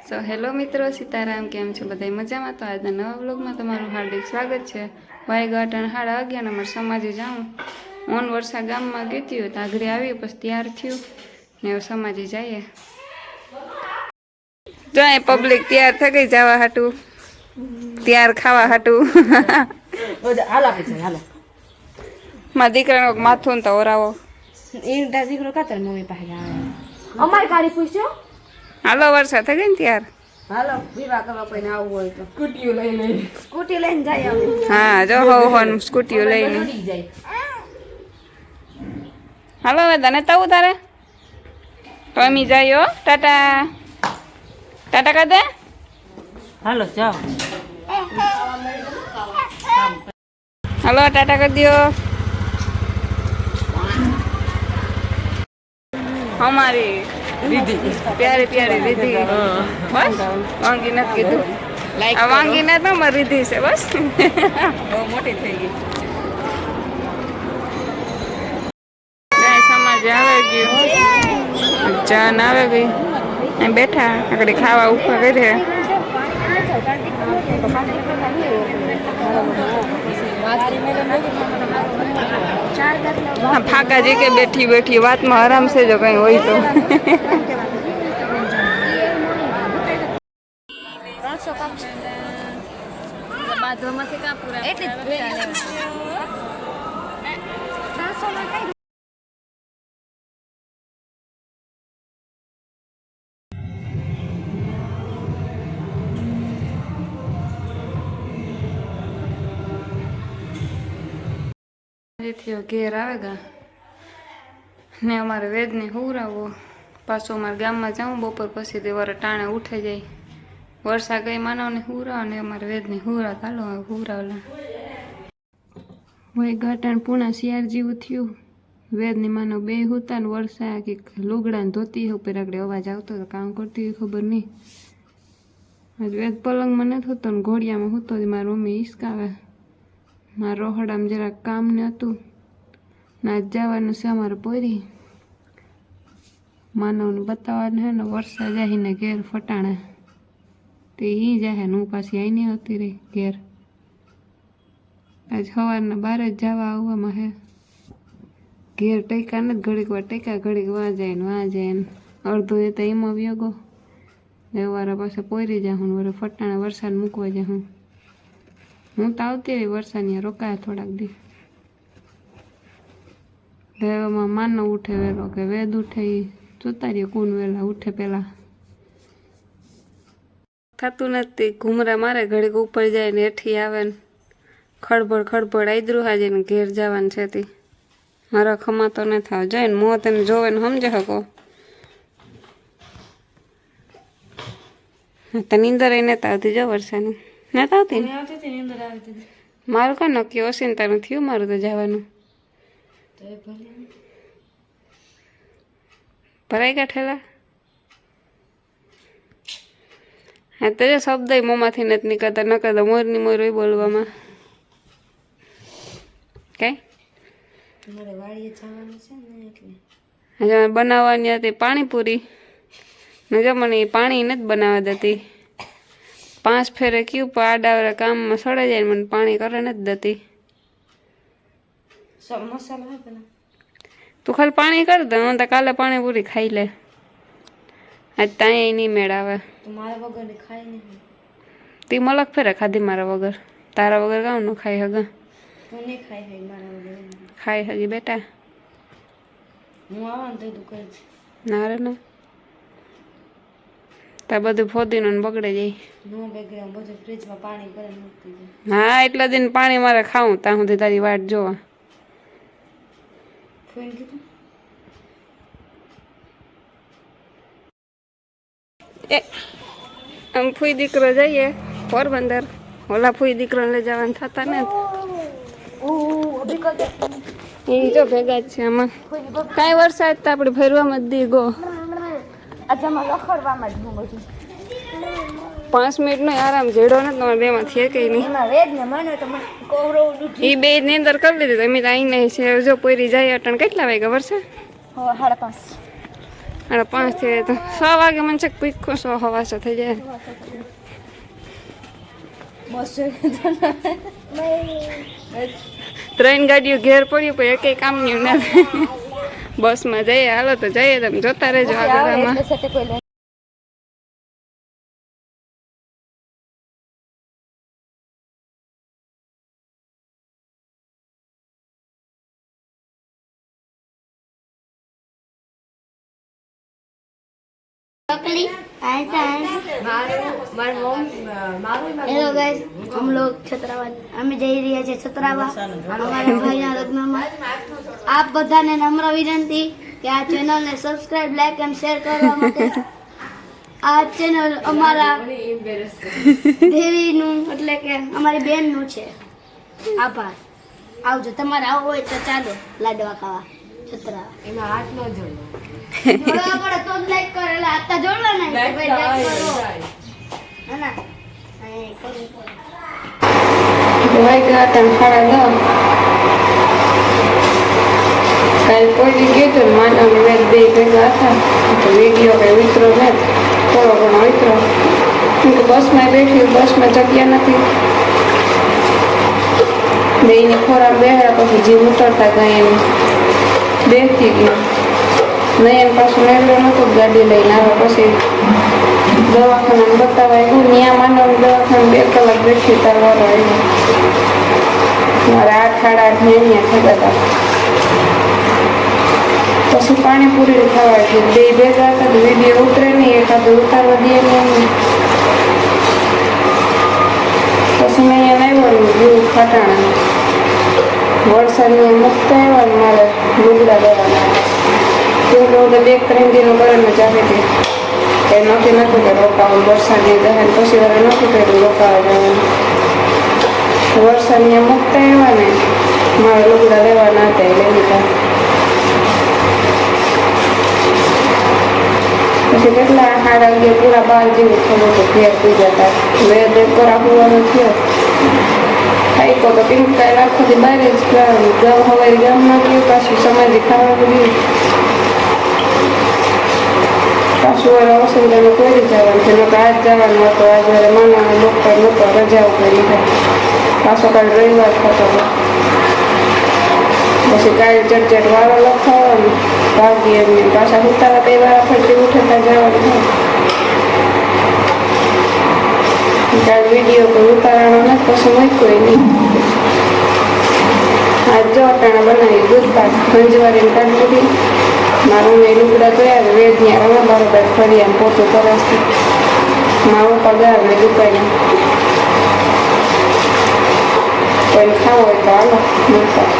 So hello મિત્રો, સીતારામ. કેમ છો બધા? મજામાં? તો આજના નવા વ્લોગમાં તમારું હાર્દિક સ્વાગત છે. વાયગાટણ 11:30 અમારે સમાજે જાઉં ઓન વર્ષા ગામમાં ગીતી હોય તો આગળ આવી પછી તૈયાર થયું ને હવે સમાજે જઈએ. જો અહીં પબ્લિક તૈયાર થઈ ગઈ જવા હાટું, તૈયાર ખાવા હાટું. મારા દીકરાનો માથું તો ઓરાવો દીકરો કાતર મમ્મી પાસે અમારી ગાડી પૂછ્યો. હાલો વર્ષા થઈ ગઈ ને ત્યાર. હાલો વિવાહ કરવા કોઈને આવવું હોય તો સ્કૂટી લઈને જાય અમે. હા જો હોન સ્કૂટીઓ લઈને હાલો હવે તને તાવું તારે તો અમે જાય. ટાટા ટાટા કર દે. હાલો જાઓ. હાલો ટાટા કરી દો. हमारी रिद्धि प्यारी प्यारी रिद्धि बस वांगी न कीधु आ वांगी न तो मारी रिद्धि से बस बહુ મોટી થઈ ગઈ. ગાય સમાજ આવે ગયું, જાન આવે ગઈ અહીં બેઠા આગળ ખાવા ઉભા કરે. फाका जी के बैठी बैठी बात में आराम से जो कहीं होई तो ઘેર આવેગા ને અમારે વેદને હુરાવો પાછો અમારે ગામમાં જાઉં બપોર પછી તે વાર ટાણે ઉઠાઈ જાય. વર્ષા ગઈ માનવને હુરાવ ને અમારે વેદને હુરાવ. ચાલો હુરાવલા હોય ઘાટાણ પૂણા શિયાળ જેવું થયું. વેદની માનવ બે હુતા ને વર્ષા કે લુગડા ને ધોતી ઉપર આગળ અવાજ આવતો હતો. કામ કરતી હોય ખબર નહીં. વેદ પલંગમાં નથી હોતો ને ઘોડિયામાં હોતો. મારી મમ્મી હિસકાવે. મારા રોહડામાં જરાક કામ ને હતું ના જવાનું છે અમારે પોરી માનવને બતાવવાનું હે ને વર્ષા જાય ને ઘેર ફટાણે તે એ જાય ને હું પાછી આઈ નહીં હોતી રહી ઘેર. આજ સવારના 12 જ જવા આવવામાં હે. ઘેર ટેકા નથી, ઘડીક વાર ટેકા ઘડીક વાં જાય ને અડધો એ તો એમાં વ્યોગો એ વારા પાસે પોરી જા હું વરે ફટાણે વરસાદ મૂકવા જા હું તો આવતી રહી વરસાદની રોકાયા થોડાક દી. એવામાં માનવ ઉઠે વહેલો કે વેદ ઉઠે એ જોતા રહીએ કોણ વહેલા ઉઠે પહેલાં. થતું નથી. ઘૂમરા મારે ઘડીક ઉપર જાય ને હેઠી આવે ને ખડબડ આદરું હાજે ને ઘેર જવાનું છે તે મારા ખમાતો ન થાવ જાય ને મોં તને જોવે ને સમજે શકો. તો નીંદર એ નતા આવતી જો વર્ષાની નતા આવતી ને મારું કાંઈ નક્કી ઓશિંતાનું થયું મારું તો જવાનું. ભરાઈ ગયા ઠેલા. હા તો જો શબ્દ મોંમાંથી નથી નીકળતા ન કરતા મોરની મોર હોય બોલવામાં. કઈ હજુ બનાવવાની હતી પાણીપુરી ને જો મને એ પાણી નથી બનાવવા દેતી. 5 ફેરે કયું પણ આડાવરા કામમાં સડાઈ જાય મને પાણી કરે નથી દેતી. તું ખાલી પાણી કરી દે હું તો કાલે પાણીપુરી ખાઈ લે. આજ ત્યાં નહીં મેળ આવે. તી મલક ફેરે ખાધી મારા વગર. તારા વગર કામ ન ખાઈ હગા ખાઈ હગી બેટા. ના રે ના તા બધું ફોદીનો ને બગડે જાય. હા એટલા દિન પાણી મારે ખાવું ત્યાં સુધી તારી વાટ જોવા. એ આમ ફૂઈ દીકરો જઈએ પોરબંદર. ઓલા ફૂઈ દીકરો લઈ જવાનું થતા ને એ જો ભેગા જ છે આમાં. કાંઈ વરસાદ તો આપણે ફેરવામાં જ દી ગો. 5 મિનિટનો આરામ જેડો ને તમારે બેમાં છે કઈ નહીં. એ બે ની અંદર કરી લીધી તમે તો અહીં નહીં છે. જો પોરી જાય અટણ કેટલા વાગ્યા વરસાદ 5:30 5 થયા તો 6 વાગે મને છે પીખો 6 હવાસો થઈ જાય ત્રણ ગાડીઓ ઘેર પડ્યું પણ એકેય કામની નથી બસમાં જઈએ હાલો તો જઈએ તમે જોતા રહેજો આગળમાં हेलो गाइस हम लोग छतरावा हमें જઈ રહ્યા છે છતરાવા અમારા ભાઈના લગ્નમાં આપ બધાને નમ્ર વિનંતી કે આ ચેનલને સબસ્ક્રાઇબ લાઈક અને શેર કરવા માટે આ ચેનલ અમારા દેવીનું એટલે કે અમારી બેનનું છે આભાર આવજો તમારે આવવું હોય તો ચાલો લાડવા ખાવા છતરાવા એમાં હાથ ન જોડો જોડવા પડે તો જ લાઈક કરો એટલે આતા જોડવા નહીં ભાઈ લાઈક કરો ના ના ભાઈ ગયા તને 10:30 કાલ કોઈ ગયો તો માનવ વેદ બે ભેગા હતા તો વિડીયો કઈ વિતરો ને થોડો ઘણો વિતરો બસમાં બેઠી બસમાં જગ્યા નથી બેને ખોરાક બેહ્યા પછી જીવ ઉતરતા ગયા એમ બેસતી ગયો નયન પાછું મેળવો નહોતો ગાડી લઈને આવે પછી દવાખાના બતાવાય હું ત્યાં માનવ દવાખાના 2 કલાક બેઠી તાર વારો આવ્યો મારે 8:30 અહીંયા થતા હતા પછી પાણીપુરી ખાવા છે બે ભેગા હતા તો વિડીયો ઉતરે નહીં એકાદું ઉતારવા દે નહીં પછી મેં અહીંયા આવ્યો જીવ ખાટાણા વરસાદની મુક્ત આવ્યા ને મારે લુગડા દેવાના કેમ કે હું તો 2-3 દિનો બરાબર ચાલે હતી એ નક્કી નતું કે રોકાવું વરસાદની દહન પછી વાર નક્કી કર્યું રોકાવા જવાનું વરસાદની મુક્ત આવ્યા ને મારે લુગડા લેવાના હતા લઈ લીધા પછી કેટલા 11:30 પૂરા 12 જેવું થયું તો ઘેર પી જતા વેદ કોરા હોવાનો થયો ખાઈકો તો કેમ કાંઈ રાખોથી બહાર જ ગામ હવારી ગામમાં ગયું પાછું સમાધિ ખાવા ગયું પાછું વાળા વસંતને કોઈ જવાનું છે લોકો આજ જવાનું હતો આજ વારે માનવ ડૉક્ટર નહોતો રજાઓ કરી પાછો કાલે રવિવાર થતો હતો પછી કાલે ચટચટ વાળો લખાવવાનો ભાગી એમને પાછા ઉતારા 2 વાર ફરતી ઉઠતા જવાનું થાય કાલે વિડીયો કોઈ ઉતારવાનો નથી પછી મૂક્યો નહીં આજ જો અટાણા બનાવી દૂધ પાક ગંજવારીને કાઢી દીધી મારું મેં લુગડા તોયા વેદ ત્યાં રમા બરોબર ફરી આમ પોતું કરાશે મારું પગાર ને દુકાને કોઈ ખાવો હોય તો હાલો મળતા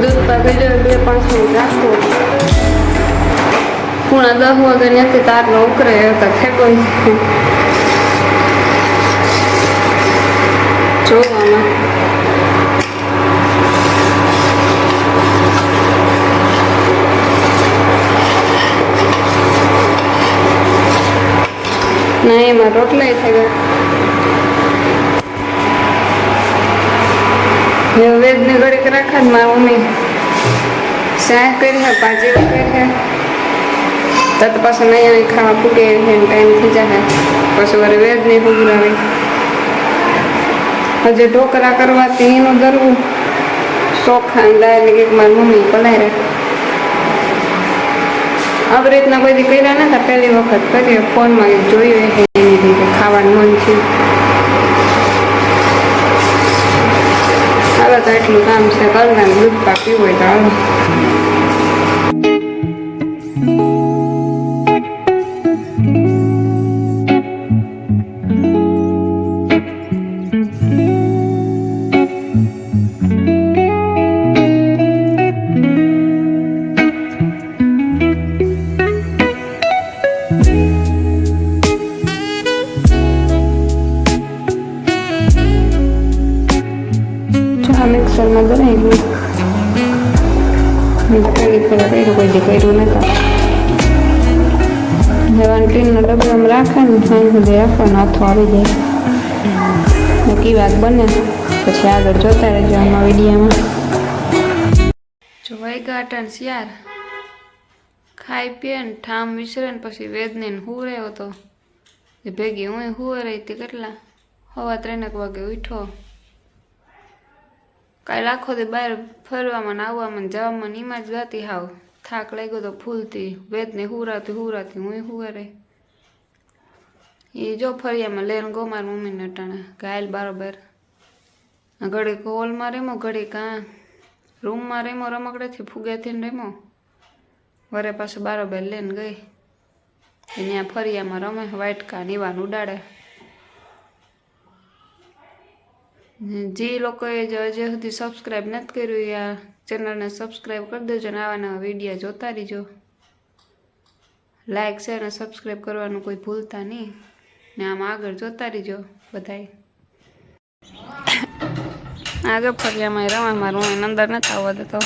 દૂધ પાક 2-5 મિનિટ રાખવું 9:30 વાગે ત્યાંથી તારનો ઉકરે હતા ફેંકો જોવામાં ના એમાં રોટલા થઈ ગયા વેદ ને ઘડીક રાખા જ મારા મમ્મી શાક કરી હે ભાજી કરી હે તત પાછું નહીં ખાવા ફૂટે ટાઈમ થઈ જાય પછી વરે વેદ નહીં ફૂગરાવે હજે ઢોકરા કરવાથી એનું દરવું ચોખા દાળ ને કંઈક મારી મમ્મી પલાયરે આવી રીતના કોઈ દી કર્યા નતા પહેલી વખત કરીએ ફોનમાં જોયું એની રીતે ખાવાનું મન છે હાલો તો એટલું કામ છે કલના દૂધ પાક પીવું હોય તો હાલો મિક્સરમાં બનાવી દઉં પહેલી પહેલાં કર્યું કોઈ જે કર્યું નતા જવાનું ટીનનો ડબ્બામાં રાખે ને સાંજ સુધી રાખવાનો હાથો આવી જાય નક્કી વાત બને પછી આગળ જોતા રહેજો આમાં વિડીયોમાં જો વાગ્યા અટાણ શિયાર ખાઈ પીએ ને ઠામ વિસરે ને પછી વેદને હુવરાયો હતો એ ભેગી હું હુવરાઈ હતી કેટલા 3:15 વાગે ઉઠો કાલે આખો દી બહાર ફરવામાં આવવામાં જવામાં એમાં જ ગાતી હાવ થાક લાગ્યો તો ફૂલતી વેદને હુરાતી હું હુવારે એ જો ફરિયામાં લઈને ગો મારી મમ્મીને અટાણે ગાયલ બારોબાર ઘડીક હોલમાં રેમો ઘડીક રૂમમાં રેમો રમકડેથી ફુગેથી રેમો વરે પાછું બારોબાર લઈને ગઈ ત્યાં ફરિયામાં રમે વાટકા નીવાન ઉડાડે જે લોકોએ હજી સુધી સબસ્ક્રાઈબ નથી કર્યું આ ચેનલને સબસ્ક્રાઈબ કરી દેજો ને આવા નવા વિડીયો જોતા રહીજો લાઈક શેર અને સબસ્ક્રાઈબ કરવાનું કોઈ ભૂલતા નહીં ને આમાં આગળ જોતા રહીજો બધાય આગળ ફરિયામાં રમા મારું હું અંદર નથી આવવા દેતો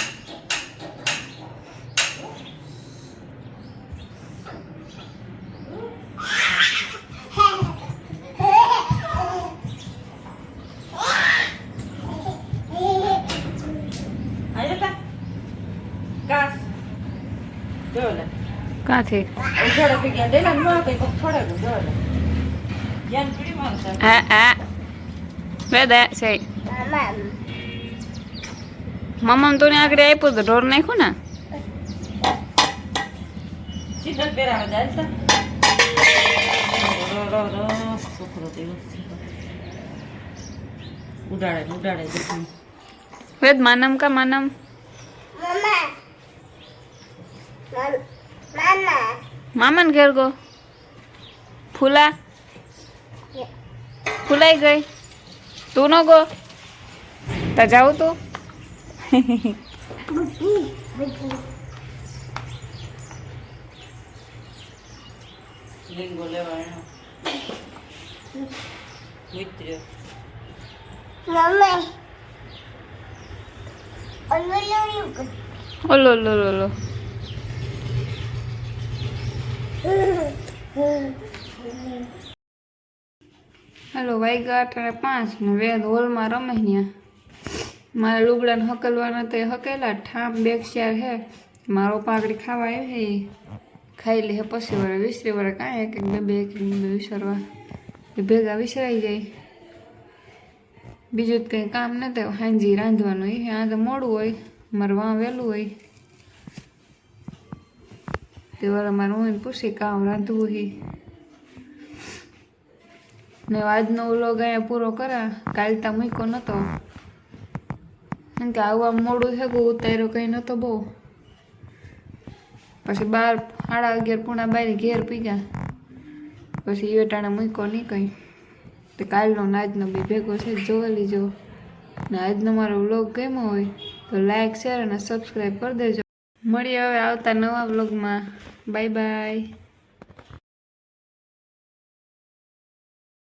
કાથી મમ્મ તો આગળ આપ્યું તો ઢોર નાખ્યું ને વેદ માનમ કા માનમ મામા ને ઘેર ગો ફૂલાઈ ગઈ તું ન ગો તા જાઉં તું લીંગો લેવાનો મિત્ર ઓલો હેલો વાગ્યા 8:05 ને વેદ હોલમાં રમે ત્યાં મારા લુગડાને હકલવાના તો હકેલા ઠામ બેગ શેર હે મારો પાઘડી ખાવા આવે ખાઈ લે પછી વરે વિસરી વરે કાંઈ એક બે વિસરવા એ ભેગા વિસરાઈ જાય બીજું જ કંઈ કામ ન થાય હાંજી રાંધવાનું એ આ તો મોડું હોય મારે વાં વહેલું હોય તે વાળા મારે હું પૂછી કામ રાંધવું હી ને આજનો વ્લોગ અહીંયા પૂરો કરા કાલ તા મૂક્યો નહોતો કેમ કે આવવા મોડું થયું ઉતાર્યો કંઈ નહોતો બહુ પછી 11:30 ઘેર પી ગયા પછી એ ટાણે મૂક્યો નહીં કંઈ તો કાલનો ને આજનો બી ભેગો છે જોઈ લીજો ને આજનો મારો વ્લોગ ગમ્યો હોય તો લાઈક શેર અને સબસ્ક્રાઈબ કરી દેજો મળીએ હવે આવતા નવા વ્લોગમાં બાય બાય